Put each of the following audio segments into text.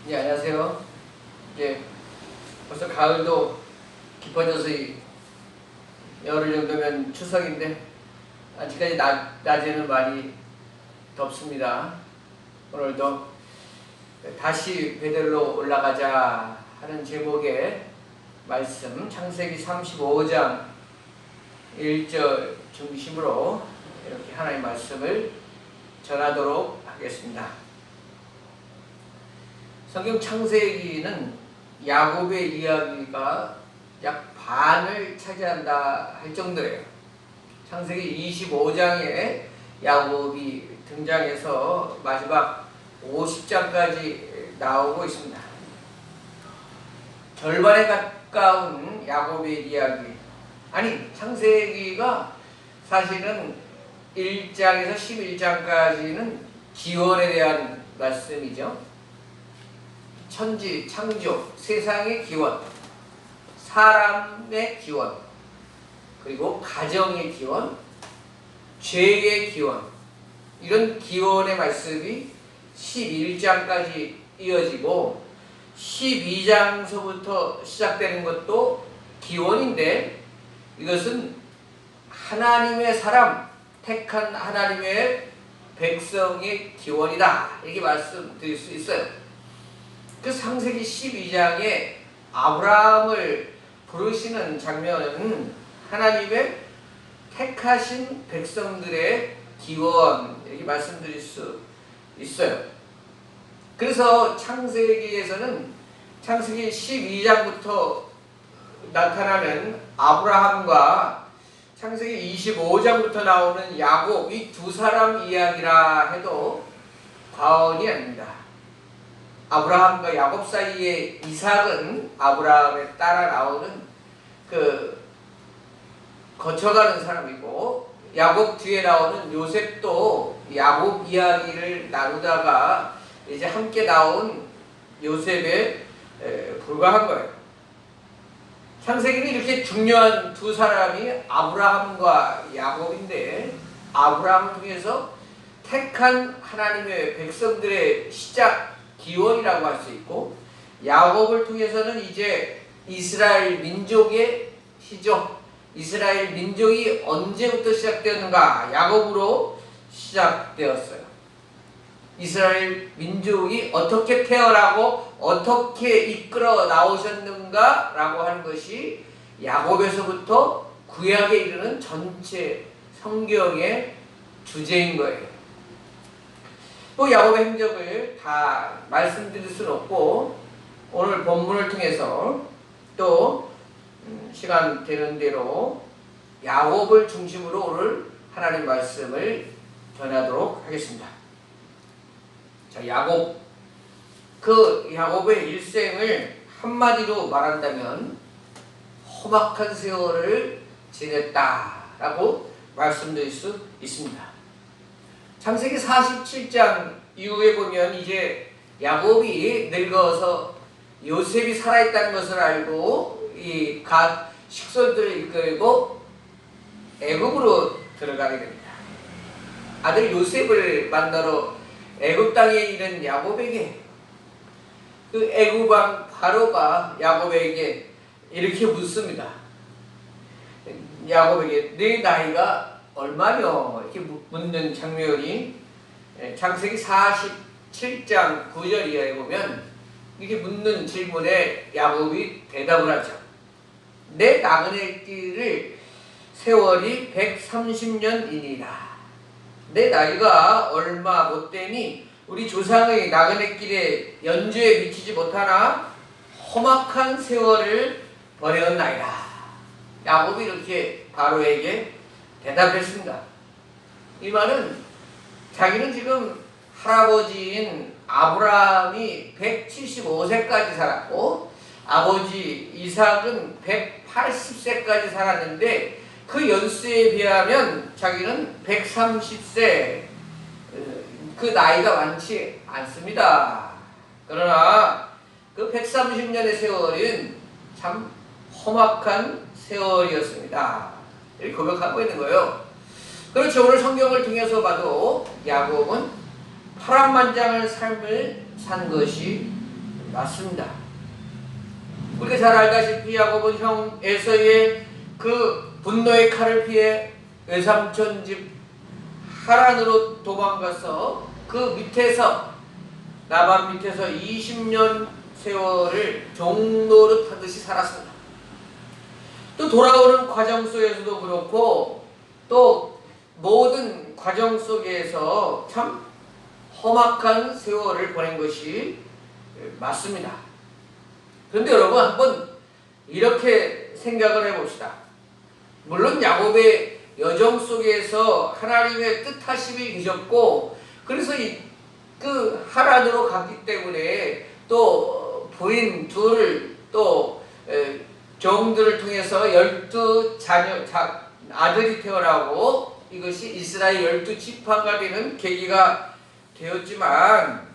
예, 안녕하세요. 이제 벌써 가을도 깊어져서 열흘 정도면 추석인데 아직까지 낮에는 많이 덥습니다. 오늘도 다시 베들로 올라가자 하는 제목의 말씀 창세기 35장 1절 중심으로 이렇게 하나님의 말씀을 전하도록 하겠습니다. 성경 창세기는 야곱의 이야기가 약 반을 차지한다 할 정도예요. 창세기 25장에 야곱이 등장해서 마지막 50장까지 나오고 있습니다. 절반에 가까운 야곱의 이야기. 아니, 창세기가 사실은 1장에서 11장까지는 기원에 대한 말씀이죠. 천지, 창조, 세상의 기원, 사람의 기원, 그리고 가정의 기원, 죄의 기원, 이런 기원의 말씀이 11장까지 이어지고 12장서부터 시작되는 것도 기원인데 이것은 하나님의 사람, 택한 하나님의 백성의 기원이다, 이렇게 말씀드릴 수 있어요. 그 창세기 12장에 아브라함을 부르시는 장면은 하나님의 택하신 백성들의 기원, 이렇게 말씀드릴 수 있어요. 그래서 창세기에서는 창세기 12장부터 나타나는 아브라함과 창세기 25장부터 나오는 야곱, 이 두 사람 이야기라 해도 과언이 아닙니다. 아브라함과 야곱 사이에 이삭은 아브라함에 따라 나오는 거쳐가는 사람이고, 야곱 뒤에 나오는 요셉도 야곱 이야기를 나누다가 이제 함께 나온 요셉에 불과한 거예요. 창세기는 이렇게 중요한 두 사람이 아브라함과 야곱인데, 아브라함을 통해서 택한 하나님의 백성들의 시작, 기원이라고 할 수 있고, 야곱을 통해서는 이제 이스라엘 민족의 시작, 이스라엘 민족이 언제부터 시작되었는가? 야곱으로 시작되었어요. 이스라엘 민족이 어떻게 태어나고 어떻게 이끌어 나오셨는가? 라고 하는 것이 야곱에서부터 구약에 이르는 전체 성경의 주제인 거예요. 또 야곱의 행적을 다 말씀드릴 수는 없고, 오늘 본문을 통해서 또 시간 되는 대로 야곱을 중심으로 오늘 하나님 말씀을 전하도록 하겠습니다. 자, 야곱. 그 야곱의 일생을 한마디로 말한다면 험악한 세월을 지냈다라고 말씀드릴 수 있습니다. 창세기 47장 이후에 보면 이제 야곱이 늙어서 요셉이 살아있다는 것을 알고 이 각 식솔들을 이끌고 애굽으로 들어가게 됩니다. 아들 요셉을 만나러 애굽 땅에 이른 야곱에게 그 애굽 왕 바로가 야곱에게 이렇게 묻습니다. 야곱에게 네 나이가 얼마며? 이렇게 묻는 장면이 창세기 47장 9절 이하에 보면 이렇게 묻는 질문에 야곱이 대답을 하죠. 내 나그네 길을 세월이 130년이니라. 내 나이가 얼마 못되니 우리 조상의 나그네 길에 연주에 미치지 못하나 험악한 세월을 보내었나이다. 야곱이 이렇게 바로에게 대답했습니다. 이 말은 자기는 지금 할아버지인 아브라함이 175세까지 살았고 아버지 이삭은 180세까지 살았는데 그 연수에 비하면 자기는 130세, 그 나이가 많지 않습니다. 그러나 그 130년의 세월은 참 험악한 세월이었습니다. 이렇게 고백하고 있는 거예요. 그렇죠. 오늘 성경을 통해서 봐도 야곱은 파란만장한 삶을 산 것이 맞습니다. 우리가 잘 알다시피 야곱은 형 에서의 그 분노의 칼을 피해 외삼촌 집 하란으로 도망가서 그 밑에서 나반 밑에서 20년 세월을 종노릇 하듯이 살았습니다. 또 돌아오는 과정 속에서도 그렇고 또 모든 과정 속에서 참 험악한 세월을 보낸 것이 맞습니다. 그런데 여러분 한번 이렇게 생각을 해봅시다. 물론 야곱의 여정 속에서 하나님의 뜻하심이 계셨고 그래서 그 하란으로 갔기 때문에 또 부인 둘 또 종들을 통해서 12자녀 아들이 태어나고 이것이 이스라엘 12지파가 되는 계기가 되었지만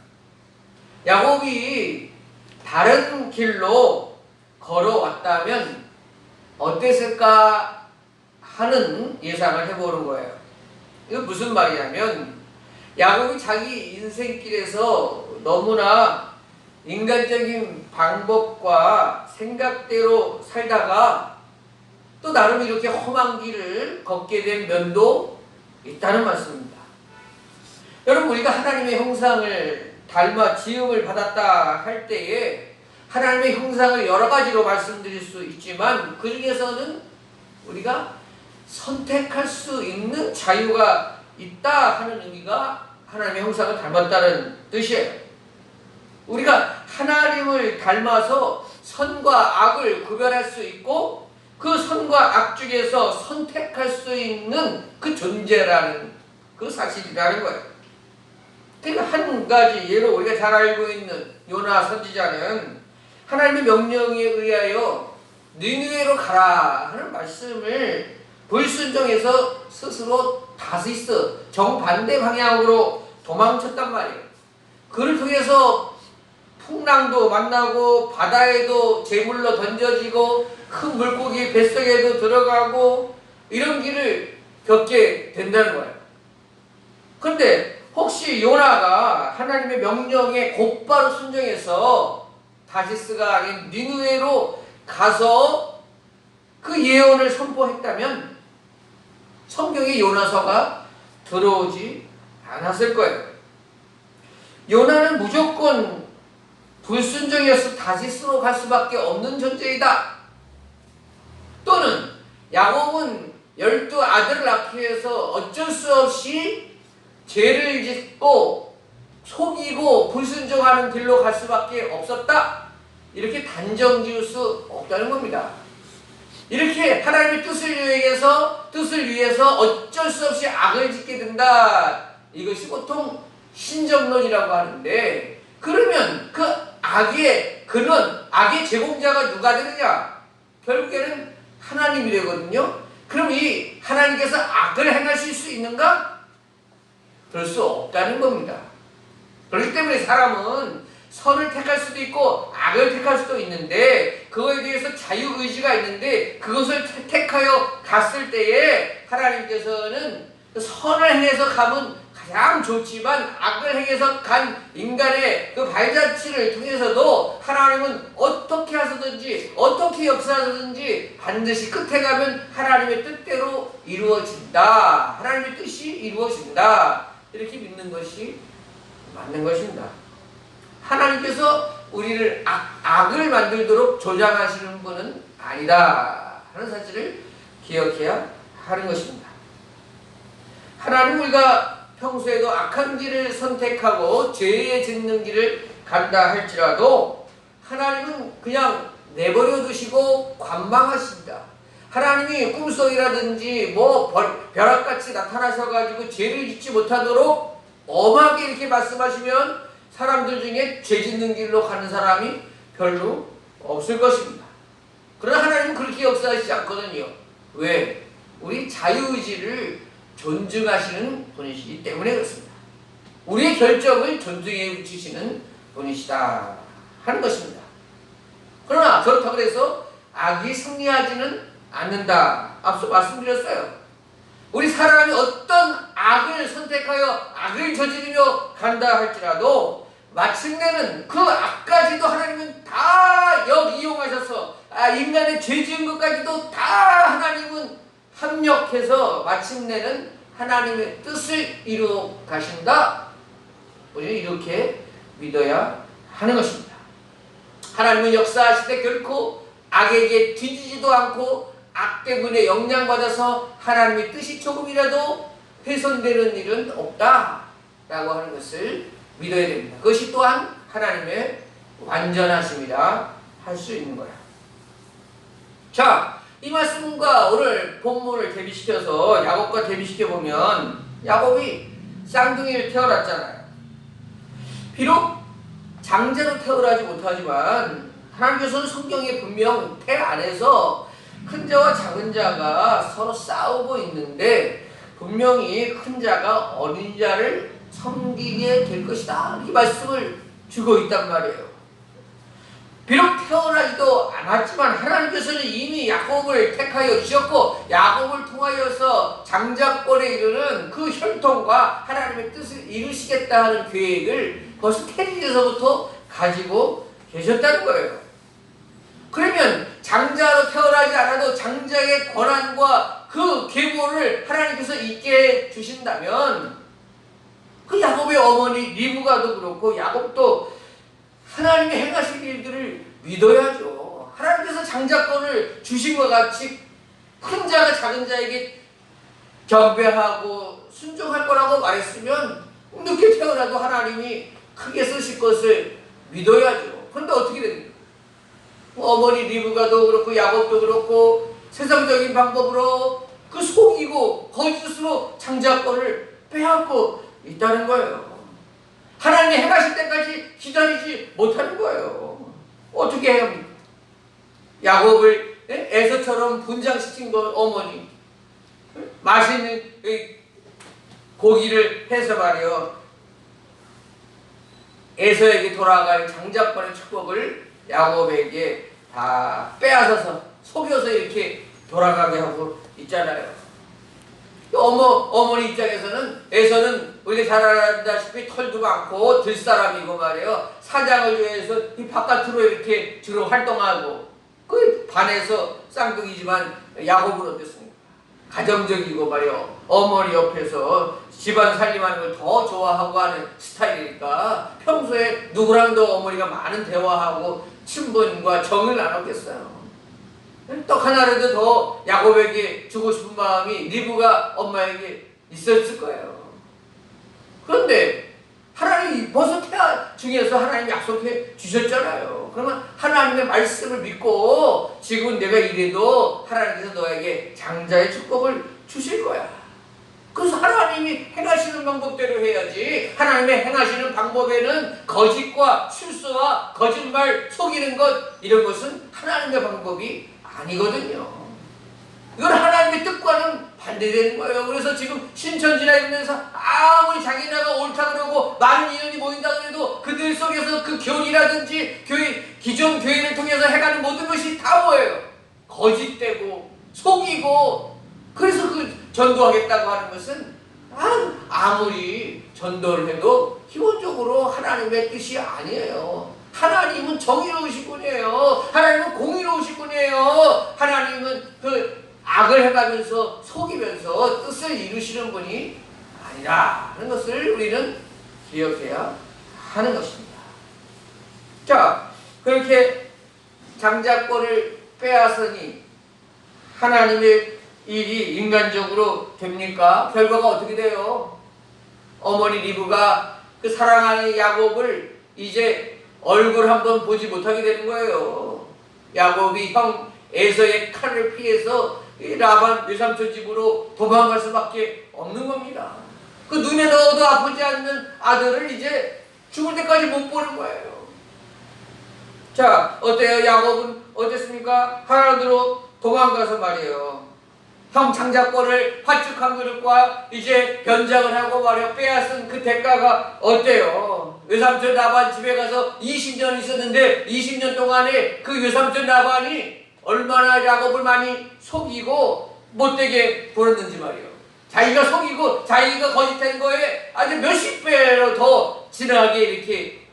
야곱이 다른 길로 걸어왔다면 어땠을까 하는 예상을 해보는 거예요. 이거 무슨 말이냐면 야곱이 자기 인생길에서 너무나 인간적인 방법과 생각대로 살다가 또 나름 이렇게 험한 길을 걷게 된 면도 있다는 말씀입니다. 여러분 우리가 하나님의 형상을 닮아 지음을 받았다 할 때에 하나님의 형상을 여러 가지로 말씀드릴 수 있지만 그 중에서는 우리가 선택할 수 있는 자유가 있다 하는 의미가 하나님의 형상을 닮았다는 뜻이에요. 우리가 하나님을 닮아서 선과 악을 구별할 수 있고 그 선과 악 중에서 선택할 수 있는 그 존재라는 그 사실이라는 거예요. 그러니까 한 가지 예로 우리가 잘 알고 있는 요나 선지자는 하나님의 명령에 의하여 니느웨로 가라 하는 말씀을 불순종해서 스스로 다시스 정반대 방향으로 도망쳤단 말이에요. 그를 통해서 풍랑도 만나고 바다에도 제물로 던져지고 큰 물고기 뱃속에도 들어가고 이런 길을 겪게 된다는 거예요. 그런데 혹시 요나가 하나님의 명령에 곧바로 순종해서 다시스가 아닌 니느웨로 가서 그 예언을 선포했다면 성경에 요나서가 들어오지 않았을 거예요. 요나는 무조건 불순종이어서 다시스로 갈 수밖에 없는 존재이다. 또는 야곱은 12아들을 낳기 위해서 어쩔 수 없이 죄를 짓고 속이고 불순종하는 길로 갈 수밖에 없었다. 이렇게 단정 지을 수 없다는 겁니다. 이렇게 하나님의 뜻을 위해서 어쩔 수 없이 악을 짓게 된다. 이것이 보통 신정론이라고 하는데 그러면 그 악의 근원, 악의 제공자가 누가 되느냐? 결국에는 하나님이 되거든요. 그럼 이 하나님께서 악을 행하실 수 있는가? 그럴 수 없다는 겁니다. 그렇기 때문에 사람은 선을 택할 수도 있고 악을 택할 수도 있는데 그거에 대해서 자유의지가 있는데 그것을 택하여 갔을 때에 하나님께서는 선을 행해서 가면 가장 좋지만 악을 행해서 간 인간의 그 발자취를 통해서도 하나님은 어떻게 하시든지 어떻게 역사하든지 반드시 끝에 가면 하나님의 뜻대로 이루어진다. 하나님의 뜻이 이루어진다. 이렇게 믿는 것이 맞는 것입니다. 하나님께서 우리를 악을 만들도록 조장하시는 분은 아니다 하는 사실을 기억해야 하는 것입니다. 하나님 우리가 평소에도 악한 길을 선택하고 죄에 짓는 길을 간다 할지라도 하나님은 그냥 내버려 두시고 관망하신다. 하나님이 꿈속이라든지 벼락같이 나타나셔가지고 죄를 짓지 못하도록 엄하게 이렇게 말씀하시면 사람들 중에 죄 짓는 길로 가는 사람이 별로 없을 것입니다. 그러나 하나님은 그렇게 역사하시지 않거든요. 왜? 우리 자유의지를 존중하시는 분이시기 때문에 그렇습니다. 우리의 결정을 존중해 주시는 분이시다 하는 것입니다. 그러나 그렇다고 해서 악이 승리하지는 않는다. 앞서 말씀드렸어요. 우리 사람이 어떤 악을 선택하여 악을 저지르며 간다 할지라도 마침내는 그 악까지도 하나님은 다 역이용하셔서 인간의 죄 지은 것까지도 다 하나님은 합력해서 마침내는 하나님의 뜻을 이루어 가신다. 우리는 이렇게 믿어야 하는 것입니다. 하나님은 역사하실 때 결코 악에게 뒤지지도 않고 악 때문에 영향받아서 하나님의 뜻이 조금이라도 훼손되는 일은 없다라고 하는 것을 믿어야 됩니다. 그것이 또한 하나님의 완전하심이라 할 수 있는 거야. 자, 이 말씀과 오늘 본문을 대비시켜서 야곱과 대비시켜보면 야곱이 쌍둥이를 태어났잖아요. 비록 장자로 태어나지 못하지만 하나님께서는 성경에 분명 태 안에서 큰 자와 작은 자가 서로 싸우고 있는데 분명히 큰 자가 어린 자를 섬기게 될 것이다. 이 말씀을 주고 있단 말이에요. 비록 태어나지도 않았지만 하나님께서는 이미 야곱을 택하여 주셨고 야곱을 통하여서 장자권에 이르는 그 혈통과 하나님의 뜻을 이루시겠다 하는 계획을 벌써 태중에서부터 가지고 계셨다는 거예요. 그러면 장자로 태어나지 않아도 장자의 권한과 그 계보를 하나님께서 있게 주신다면 그 야곱의 어머니 리브가도 그렇고 야곱도 하나님이 행하실 일들을 믿어야죠. 하나님께서 장자권을 주신 것 같이 큰 자가 작은 자에게 경배하고 순종할 거라고 말했으면 늦게 태어나도 하나님이 크게 쓰실 것을 믿어야죠. 그런데 어떻게 됩니까? 어머니 리브가도 그렇고 야곱도 그렇고 세상적인 방법으로 그 속이고 거짓으로 장자권을 빼앗고 있다는 거예요. 하나님이 행하실 때까지 기다리지 못하는 거예요. 어떻게 해야 합니까? 야곱을 에서처럼 분장시킨 거 어머니 맛있는 고기를 해서 말이요 에서에게 돌아갈 장자권의 축복을 야곱에게 다 빼앗아서 속여서 이렇게 돌아가게 하고 있잖아요. 어머니 입장에서는 에서는 우리가 잘 알다시피 털도 많고 들사람이고 말이에요. 사장을 위해서 이 바깥으로 이렇게 주로 활동하고 그 반에서 쌍둥이지만 야곱은 어땠습니까? 가정적이고 말이요. 어머니 옆에서 집안 살림하는 걸 더 좋아하고 하는 스타일이니까 평소에 누구랑도 어머니가 많은 대화하고 친분과 정을 나눴겠어요. 떡 하나라도 더 야곱에게 주고 싶은 마음이 리브가 엄마에게 있었을 거예요. 그런데 하나님이 벌써 태아 중에서 하나님이 약속해 주셨잖아요. 그러면 하나님의 말씀을 믿고 지금 내가 이래도 하나님께서 너에게 장자의 축복을 주실 거야. 그래서 하나님이 행하시는 방법대로 해야지. 하나님의 행하시는 방법에는 거짓과 실수와 거짓말, 속이는 것 이런 것은 하나님의 방법이 아니거든요. 이건 하나님의 뜻과는 반대되는 거예요. 그래서 지금 신천지나 이런 데서 아무리 자기네가 옳다 그러고 많은 인원이 모인다 그래도 그들 속에서 그 교리라든지 기존 교회를 통해서 해가는 모든 것이 다 뭐예요? 거짓되고 속이고. 그래서 그 전도하겠다고 하는 것은 아무리 전도를 해도 기본적으로 하나님의 뜻이 아니에요. 하나님은 정의로우신 분이에요. 하나님은 공의로우신 분이에요. 하나님은 그 악을 해가면서 속이면서 뜻을 이루시는 분이 아니라 하는 것을 우리는 기억해야 하는 것입니다. 자, 그렇게 장자권을 빼앗으니 하나님의 일이 인간적으로 됩니까? 결과가 어떻게 돼요? 어머니 리브가 그 사랑하는 야곱을 이제 얼굴 한번 보지 못하게 되는 거예요. 야곱이 형 에서의 칼을 피해서 라반 외삼촌 집으로 도망갈 수밖에 없는 겁니다. 그 눈에 넣어도 아프지 않는 아들을 이제 죽을 때까지 못 보는 거예요. 자, 어때요? 야곱은 어땠습니까? 하란으로 도망가서 말이에요. 형 장자권을 화축한 그릇과 이제 변장을 하고 말이야 빼앗은 그 대가가 어때요? 외삼촌 라반 집에 가서 20년 있었는데 20년 동안에 그 외삼촌 라반이 얼마나 야곱을 많이 속이고 못되게 굴었는지 말이에요. 자기가 속이고 자기가 거짓한 거에 아주 몇십 배로 더 진하게 이렇게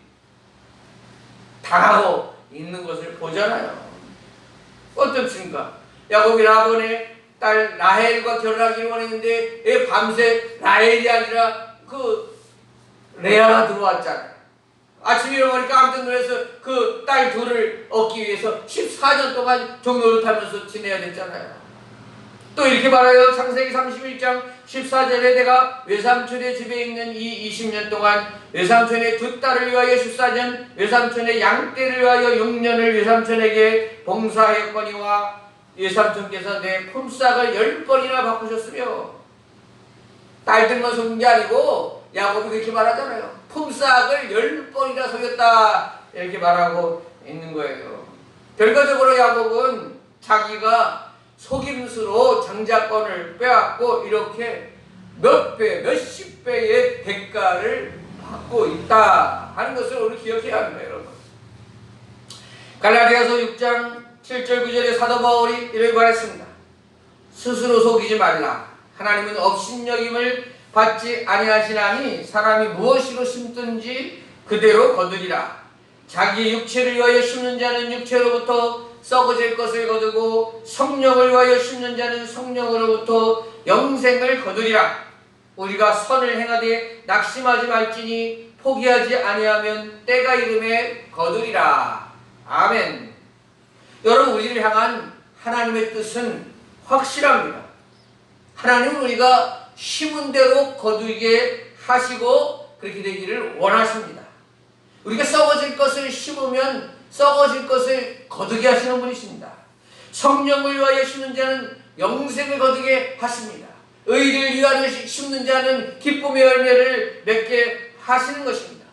당하고 있는 것을 보잖아요. 어떻습니까? 야곱이 라반의 딸 라헬과 결혼하기를 원했는데 왜 밤새 라헬이 아니라 그 레아가 들어왔잖아요. 아침에 일어나니까 깜짝 놀라서 그 딸 둘을 얻기 위해서 14년 동안 종로를 타면서 지내야 됐잖아요. 또 이렇게 말해요. 창세기 31장 14절에 내가 외삼촌의 집에 있는 이 20년 동안 외삼촌의 두 딸을 위하여 14년, 외삼촌의 양떼를 위하여 6년을 외삼촌에게 봉사하였거니와 외삼촌께서 내 품삯을 10번이나 바꾸셨으며, 딸들만 속인 게 아니고 야곱이 그렇게 말하잖아요. 품삯을 10번이나 속였다 이렇게 말하고 있는 거예요. 결과적으로 야곱은 자기가 속임수로 장자권을 빼앗고 이렇게 몇 배, 몇십 배의 대가를 받고 있다 하는 것을 오늘 기억해야 합니다, 여러분. 갈라디아서 6장 7절 9절에 사도 바울이 이렇게 말했습니다. 스스로 속이지 말라. 하나님은 업신여김을 받지 아니하시나니 사람이 무엇으로 심든지 그대로 거두리라. 자기 육체를 위하여 심는 자는 육체로부터 썩어질 것을 거두고 성령을 위하여 심는 자는 성령으로부터 영생을 거두리라. 우리가 선을 행하되 낙심하지 말지니 포기하지 아니하면 때가 이름에 거두리라. 아멘. 여러분, 우리를 향한 하나님의 뜻은 확실합니다. 하나님은 우리가 심은 대로 거두게 하시고 그렇게 되기를 원하십니다. 우리가 썩어질 것을 심으면 썩어질 것을 거두게 하시는 분이십니다. 성령을 위하여 심는 자는 영생을 거두게 하십니다. 의를 위하여 심는 자는 기쁨의 열매를 맺게 하시는 것입니다.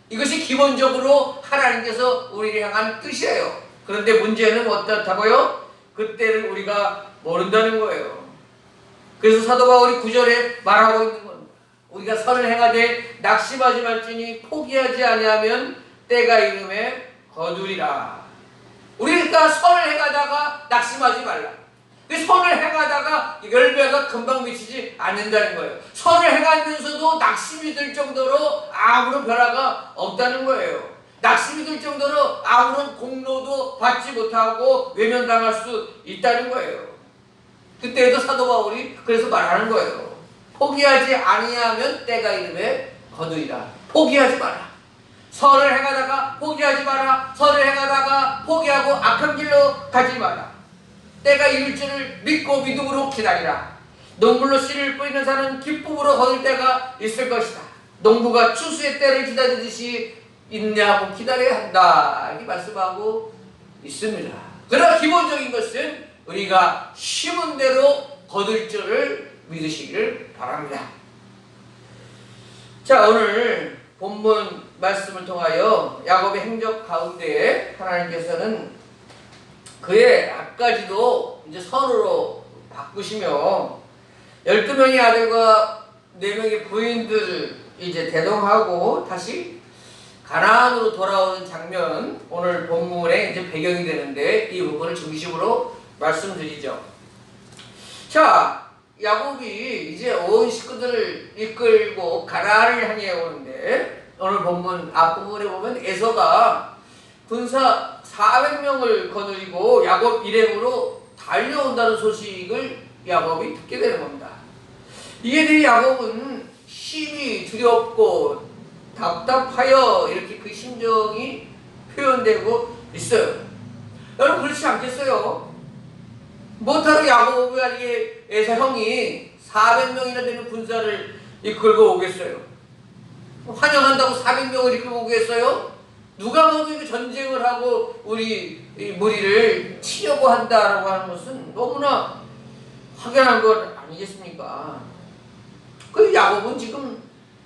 이것이 기본적으로 하나님께서 우리를 향한 뜻이에요. 그런데 문제는 어떻다고요? 그때를 우리가 모른다는 거예요. 그래서 사도 바울이 9절에 말하고 있는 겁니다. 우리가 선을 행하되 낙심하지 말지니 포기하지 아니하면 때가 이름에 거두리라. 우리가 선을 행하다가 낙심하지 말라. 선을 행하다가 열매가 금방 미치지 않는다는 거예요. 선을 행하면서도 낙심이 들 정도로 아무런 변화가 없다는 거예요. 낙심이 들 정도로 아무런 공로도 받지 못하고 외면당할 수 있다는 거예요. 그때에도 사도 바울이 그래서 말하는 거예요. 포기하지 아니하면 때가 이름에 거두리라. 포기하지 마라. 선을 행하다가 포기하지 마라. 선을 행하다가 포기하고 악한 길로 가지 마라. 때가 이룰 줄을 믿고 믿음으로 기다리라. 농물로 씨를 뿌리는 자는 기쁨으로 거둘 때가 있을 것이다. 농부가 추수의 때를 기다리듯이 인내하고 기다려야 한다. 이렇게 말씀하고 있습니다. 그러나 기본적인 것은 우리가 심은 대로 거둘 줄을 믿으시기를 바랍니다. 자, 오늘 본문 말씀을 통하여 야곱의 행적 가운데 하나님께서는 그의 앞가지도 이제 선으로 바꾸시며 12명의 아들과 4명의 부인들 이제 대동하고 다시 가나안으로 돌아오는 장면, 오늘 본문의 이제 배경이 되는데 이 부분을 중심으로 말씀드리죠. 자, 야곱이 이제 온 식구들을 이끌고 가나안을 향해 오는데 오늘 본문 앞부분에 보면 에서가 군사 400명을 거느리고 야곱 일행으로 달려온다는 소식을 야곱이 듣게 되는 겁니다. 이에 대해 야곱은 심히 두렵고 답답하여 이렇게 그 심정이 표현되고 있어요. 여러분, 그렇지 않겠어요? 못하러 야곱이 아니게 에서 형이 400명이나 되는 군사를 이끌고 오겠어요? 환영한다고 400명을 이끌고 오겠어요? 누가 봐도 이거 전쟁을 하고 우리 무리를 치려고 한다라고 하는 것은 너무나 확연한 것 아니겠습니까? 그 야곱은 지금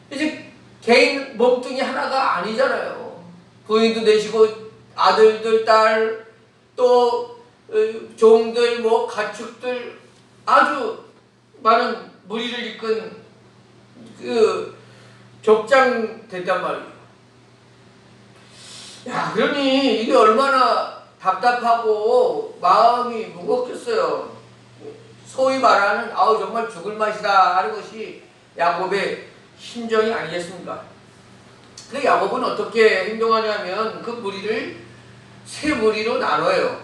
이제 개인 몸뚱이 하나가 아니잖아요. 부인도 내시고 아들들, 딸, 또 종들, 뭐 가축들, 아주 많은 무리를 이끈 그 족장 됐단 말이에요. 야, 그러니 이게 얼마나 답답하고 마음이 무겁겠어요. 소위 말하는 아우 정말 죽을 맛이다 하는 것이 야곱의 심정이 아니겠습니까? 근데 야곱은 어떻게 행동하냐면 그 무리를 세 무리로 나눠요.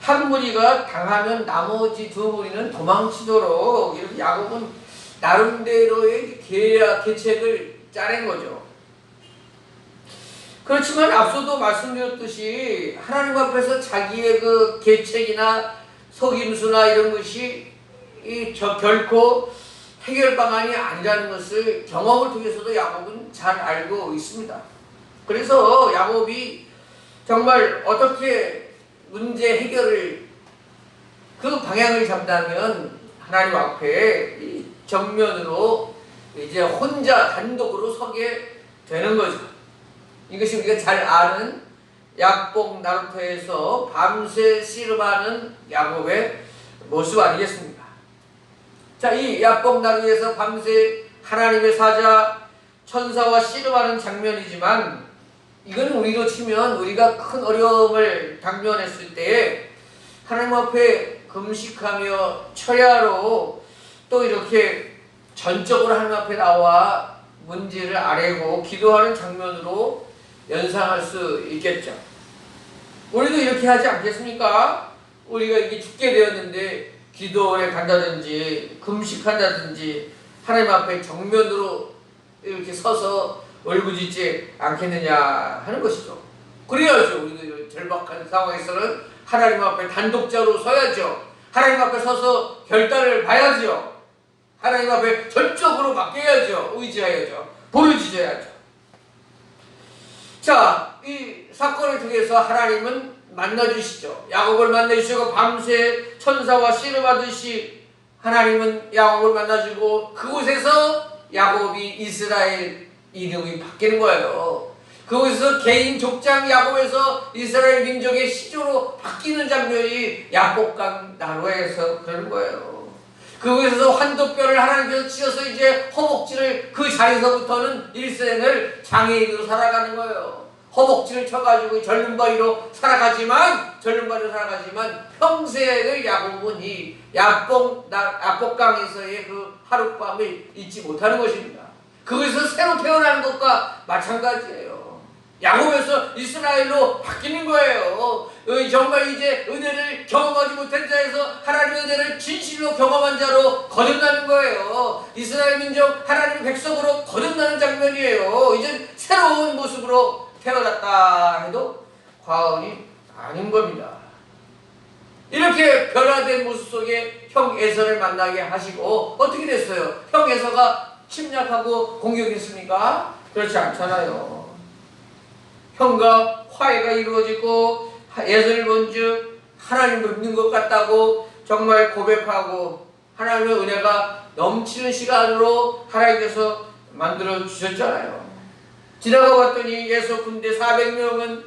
한 무리가 당하면 나머지 두 무리는 도망치도록 이렇게 야곱은 나름대로의 계책을 짜낸 거죠. 그렇지만 앞서도 말씀드렸듯이 하나님 앞에서 자기의 그 계책이나 속임수나 이런 것이 결코 해결 방안이 아니라는 것을 경험을 통해서도 야곱은 잘 알고 있습니다. 그래서 야곱이 정말 어떻게 문제 해결을 그 방향을 잡다면 하나님 앞에 정면으로 이제 혼자 단독으로 서게 되는 거죠. 이것이 우리가 잘 아는 약복 나루터에서 밤새 씨름하는 야곱의 모습 아니겠습니까? 자, 이 약복 나루에서 밤새 하나님의 사자 천사와 씨름하는 장면이지만 이건 우리로 치면 우리가 큰 어려움을 당면했을 때 하나님 앞에 금식하며 철야로 또 이렇게 전적으로 하나님 앞에 나와 문제를 아뢰고 기도하는 장면으로 연상할 수 있겠죠. 우리도 이렇게 하지 않겠습니까? 우리가 이게 죽게 되었는데 기도에 간다든지 금식한다든지 하나님 앞에 정면으로 이렇게 서서 울부짖지 않겠느냐 하는 것이죠. 그래야죠. 우리도 절박한 상황에서는 하나님 앞에 단독자로 서야죠. 하나님 앞에 서서 결단을 봐야죠. 하나님 앞에 전적으로 맡겨야죠. 의지해야죠. 부르짖어야죠. 자, 이 사건을 통해서 하나님은 만나주시죠. 야곱을 만나주시고 밤새 천사와 씨름하듯이 하나님은 야곱을 만나주고 그곳에서 야곱이 이스라엘 이름이 바뀌는 거예요. 그곳에서 개인 족장 야곱에서 이스라엘 민족의 시조로 바뀌는 장면이 야복강 나루에서 그러는 거예요. 그곳에서 환도뼈를 하나님께서 치어서 이제 허벅지를 그 자리에서부터는 일생을 장애인으로 살아가는 거예요. 허벅지를 쳐가지고 절름발이로 살아가지만 평생을 야곱은 이 야복강에서의 그 하룻밤을 잊지 못하는 것입니다. 그것에서 새로 태어나는 것과 마찬가지예요. 야곱에서 이스라엘로 바뀌는 거예요. 정말 이제 은혜를 경험하지 못한 자에서 하나님의 은혜를 진실로 경험한 자로 거듭나는 거예요. 이스라엘 민족 하나님의 백성으로 거듭나는 장면이에요. 이제 새로운 모습으로 태어났다 해도 과언이 아닌 겁니다. 이렇게 변화된 모습 속에 형 에서를 만나게 하시고 어떻게 됐어요? 형 에서가 침략하고 공격했습니까? 그렇지 않잖아요. 형과 화해가 이루어지고 에서를 본즉 하나님을 믿는 것 같다고 정말 고백하고 하나님의 은혜가 넘치는 시간으로 하나님께서 만들어 주셨잖아요. 지나가 봤더니 에서 군대 400명은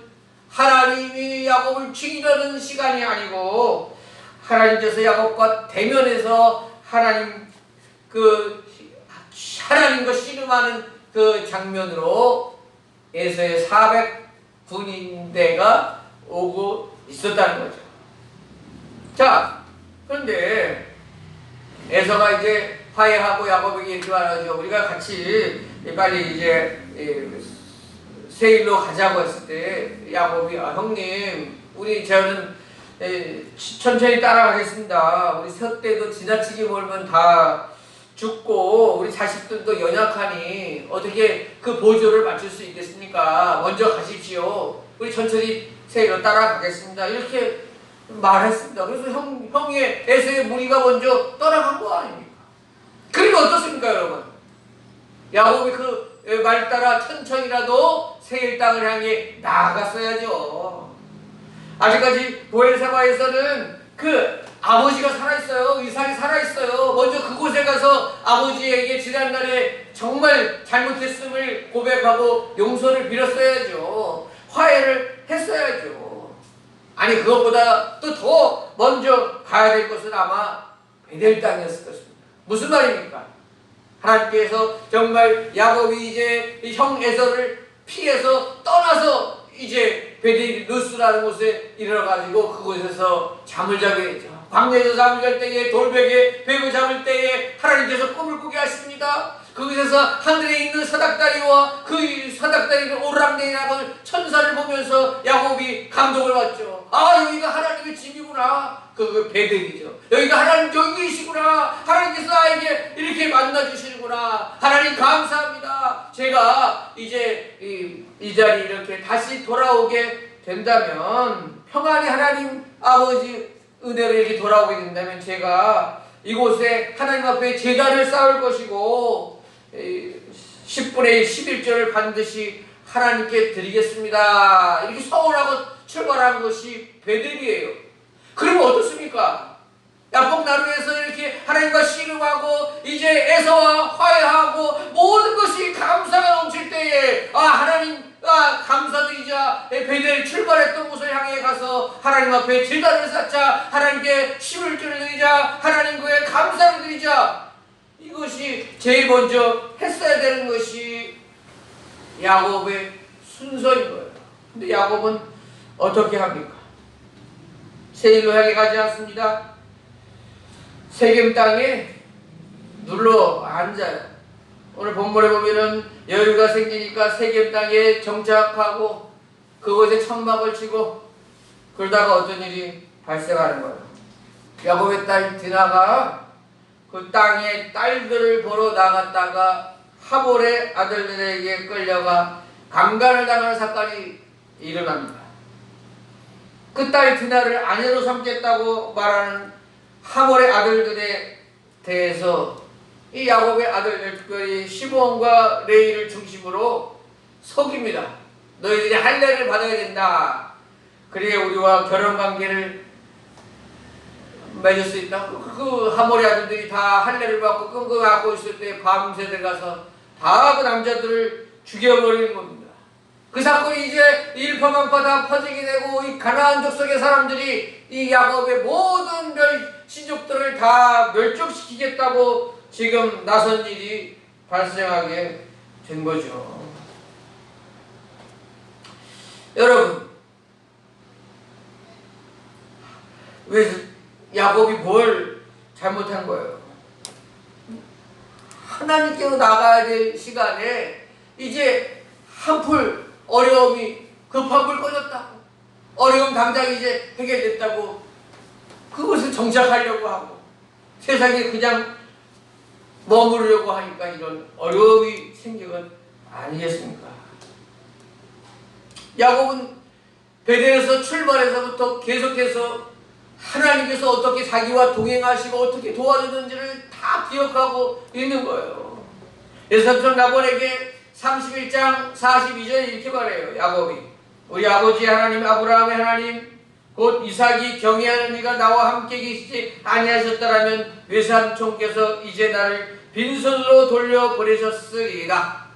하나님이 야곱을 죽이려는 시간이 아니고 하나님께서 야곱과 대면해서 하나님과 씨름하는 그 장면으로 에서의 400군인대가 오고 있었다는 거죠. 자, 그런데 에서가 이제 화해하고 야곱에게 이렇게 말하죠. 우리가 같이 빨리 이제 세일로 가자고 했을 때 야곱이 형님 저는 천천히 따라가겠습니다. 우리 셋째도 지나치게 멀면 다 죽고 우리 자식들도 연약하니 어떻게 그 보조를 맞출 수 있겠습니까? 먼저 가십시오. 우리 천천히 세일로 따라가겠습니다. 이렇게 말했습니다. 그래서 형의 에서의 무리가 먼저 떠나간 거 아닙니까? 그러면 어떻습니까, 여러분? 야곱이 그 말 따라 천천히라도 세일 땅을 향해 나아갔어야죠. 아직까지 보엘사바에서는 그 아버지가 살아있어요. 이삭이 살아있어요. 먼저 그곳에 가서 아버지에게 지난날에 정말 잘못했음을 고백하고 용서를 빌었어야죠. 화해를 했어야죠. 아니 그것보다 또 더 먼저 가야 될 것은 아마 베델 땅이었을 것입니다. 무슨 말입니까? 하나님께서 정말 야곱이 이제 형 에서를 피해서 떠나서 이제 베델 루스라는 곳에 이르러가지고 그곳에서 잠을 자게 했죠. 광야에서 잠을 잘 때에 돌베개 베고 잠을 때에 하나님께서 꿈을 꾸게 하십니다. 그곳에서 하늘에 있는 사닥다리와 그 사닥다리를 오르락내리락을 천사를 보면서 야곱이 감동을 받죠. 아, 여기가 하나님의 집이구나. 그 베델이죠. 여기가 하나님 여기 계시구나. 하나님께서 나에게 이렇게 만나주시는구나. 하나님 감사합니다. 제가 이제 이 자리 이렇게 다시 돌아오게 된다면, 평안의 하나님 아버지 은혜로 이렇게 돌아오게 된다면 제가 이곳에 하나님 앞에 제단을 쌓을 것이고 10분의 11조를 반드시 하나님께 드리겠습니다. 이렇게 서원하고 출발한 것이 베델이에요. 그러면 어떻습니까? 야복나루에서 이렇게 하나님과 씨름하고 이제 에서와 화해하고 모든 것이 감사가 넘칠 때에 하나님 감사드리자 베델 출발했던 곳을 향해 가서 하나님 앞에 제단을 쌓자, 하나님께 11조를 드리자, 하나님 그에 감사를 드리자. 이것이 제일 먼저 했어야 되는 것이 야곱의 순서인 거예요. 근데 야곱은 어떻게 합니까? 세일로 향해 가지 않습니다. 세겜 땅에 눌러 앉아요. 오늘 본문에 보면은 여유가 생기니까 세겜 땅에 정착하고 그곳에 천막을 치고 그러다가 어떤 일이 발생하는 거예요. 야곱의 딸 디나가 그 땅에 딸들을 보러 나갔다가 하볼의 아들들에게 끌려가 강간을 당하는 사건이 일어납니다. 그 딸 디나를 아내로 삼겠다고 말하는 하몰의 아들들에 대해서 이 야곱의 아들들, 특별히 시므온과 레위를 중심으로 속입니다. 너희들이 할례를 받아야 된다. 그래야 우리와 결혼관계를 맺을 수 있다. 그 하몰의 아들들이 다 할례를 받고 끙끙 앓고 있을 때 밤새 들어가서 다 그 남자들을 죽여버리는 겁니다. 그 사건이 이제 일파만파 다 퍼지게 되고 이 가나안 족속의 사람들이 이 야곱의 모든 신족들을 다 멸족시키겠다고 지금 나선 일이 발생하게 된 거죠. 여러분, 왜 야곱이 뭘 잘못한 거예요? 하나님께로 나가야 될 시간에 이제 한풀 어려움이 급한 불 꺼졌다고, 어려움 당장 이제 해결됐다고 그것을 정착하려고 하고 세상에 그냥 머무르려고 하니까 이런 어려움이 생긴 건 아니겠습니까? 야곱은 베델에서 출발해서부터 계속해서 하나님께서 어떻게 자기와 동행하시고 어떻게 도와주는지를 다 기억하고 있는 거예요. 그래서 삼손 나본에게 31장 42절에 이렇게 말해요. 야곱이 우리 아버지 하나님 아브라함의 하나님 곧 이삭이 경외하는 이가 나와 함께 계시지 아니하셨더라면 외삼촌께서 이제 나를 빈손으로 돌려보내셨으리이다.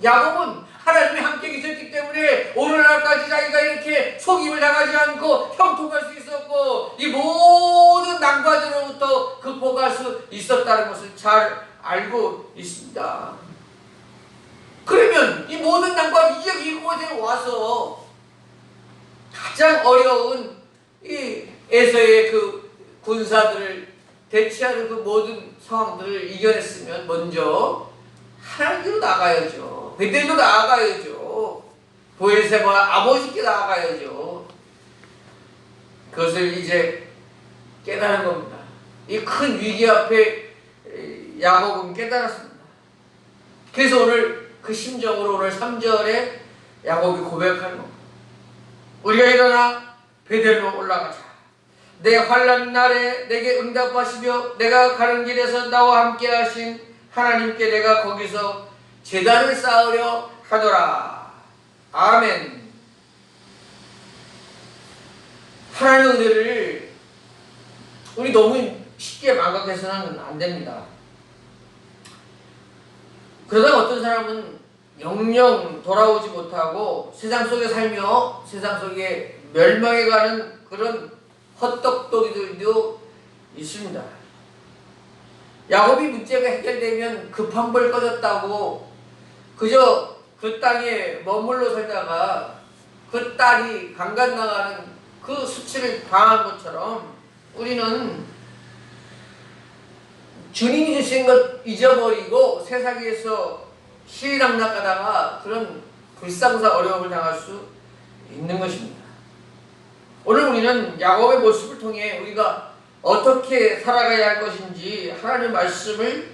야곱은 하나님이 함께 계셨기 때문에 오늘날까지 자기가 이렇게 속임을 당하지 않고 형통할 수 있었고 이 모든 난관으로부터 극복할 수 있었다는 것을 잘 알고 있습니다. 그러면 이 모든 난관 이제 이곳에 와서 가장 어려운 이 에서의 그 군사들을 대치하는 그 모든 상황들을 이겨냈으면 먼저 하나님께로 나가야죠. 베델로 나아가야죠. 보엘세바 아버지께 나아가야죠. 그것을 이제 깨달은 겁니다. 이 큰 위기 앞에 야곱은 깨달았습니다. 그래서 오늘 그 심정으로 오늘 3절에 야곱이 고백하는 겁니다. 우리가 일어나 베델로 올라가자. 내 환난 날에 내게 응답하시며 내가 가는 길에서 나와 함께 하신 하나님께 내가 거기서 제단을 쌓으려 하노라. 아멘. 하나님의 은혜를 우리 너무 쉽게 망각해서는 안 됩니다. 그러다가 어떤 사람은 영영 돌아오지 못하고 세상 속에 살며 세상 속에 멸망해가는 그런 헛똑똑이들도 있습니다. 야곱이 문제가 해결되면 급한 불 꺼졌다고 그저 그 땅에 머물러 살다가 그 딸이 강간당하는 그 수치를 당한 것처럼 우리는 주님이 주신 것 잊어버리고 세상에서 희락락하다가 그런 불상사 어려움을 당할 수 있는 것입니다. 오늘 우리는 야곱의 모습을 통해 우리가 어떻게 살아가야 할 것인지 하나님의 말씀을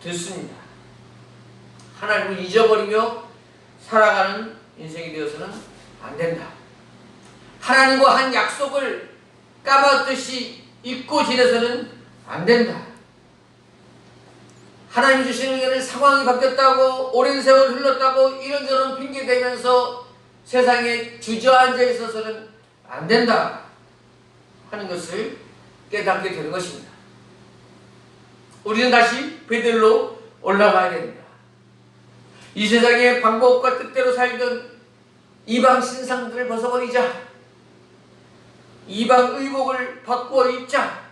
듣습니다. 하나님을 잊어버리며 살아가는 인생이 되어서는 안 된다. 하나님과 한 약속을 까먹듯이 잊고 지내서는 안 된다. 하나님 주시는 것은 상황이 바뀌었다고 오랜 세월 흘렀다고 이런저런 핑계대면서 세상에 주저앉아 있어서는 안 된다 하는 것을 깨닫게 되는 것입니다. 우리는 다시 베들로 올라가야 됩니다. 이 세상의 방법과 뜻대로 살던 이방 신상들을 벗어버리자. 이방 의복을 바꾸어 입자.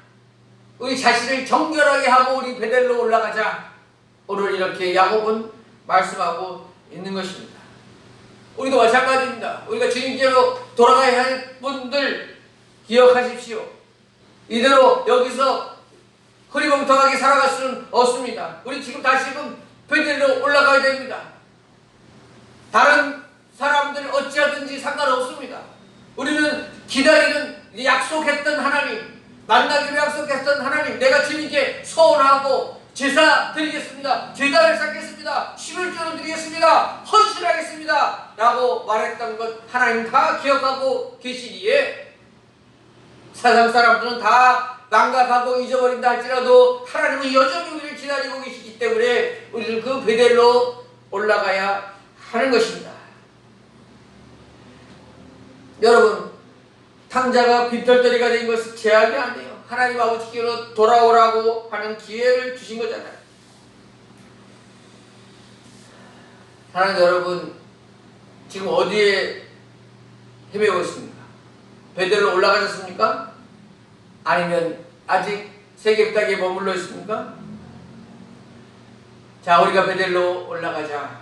우리 자신을 정결하게 하고 우리 베델로 올라가자. 오늘 이렇게 야곱은 말씀하고 있는 것입니다. 우리도 마찬가지입니다. 우리가 주님께로 돌아가야 할 분들 기억하십시오. 이대로 여기서 흐리멍텅하게 살아갈 수는 없습니다. 우리 지금 다시금 베델로 올라가야 됩니다. 다른 사람들 어찌하든지 상관없습니다. 우리는 기다리는 약속했던 하나님, 만나기로 약속했던 하나님, 내가 주님께 소원하고 제사 드리겠습니다. 제단을 쌓겠습니다. 11조는 드리겠습니다. 헌신하겠습니다. 라고 말했던 것 하나님 다 기억하고 계시기에 세상 사람들은 다 망각하고 잊어버린다 할지라도 하나님은 여전히 우리를 기다리고 계시기 때문에 우리는 그 베델로 올라가야 하는 것입니다. 여러분, 탕자가 빈털터리가 된 것은 제약이 아니에요. 하나님 아버지께로 돌아오라고 하는 기회를 주신 거잖아요. 사랑하는 여러분, 지금 어디에 헤매고 있습니까? 베델로 올라가셨습니까? 아니면 아직 세계 땅에 머물러 있습니까? 자, 우리가 베델로 올라가자.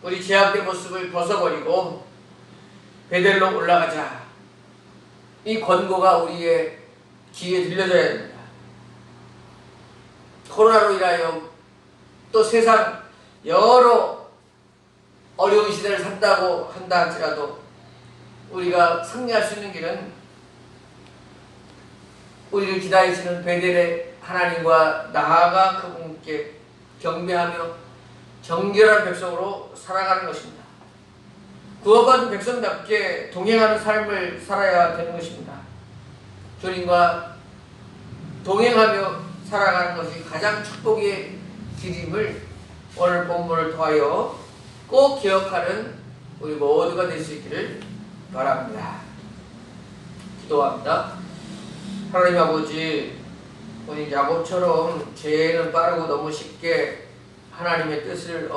우리 죄악된 모습을 벗어버리고 베델로 올라가자. 이 권고가 우리의 귀에 들려져야 됩니다. 코로나로 인하여 또 세상 여러 어려운 시대를 산다고 한다 할지라도 우리가 승리할 수 있는 길은 우리를 기다리시는 베델의 하나님과 나아가 그분께 경배하며 정결한 백성으로 살아가는 것입니다. 구원받은 백성답게 동행하는 삶을 살아야 되는 것입니다. 주님과 동행하며 살아가는 것이 가장 축복의 길임을 오늘 본문을 통하여 꼭 기억하는 우리 모두가 될 수 있기를 바랍니다. 기도합니다. 하나님 아버지, 우리 야곱처럼 죄는 빠르고 너무 쉽게 하나님의 뜻을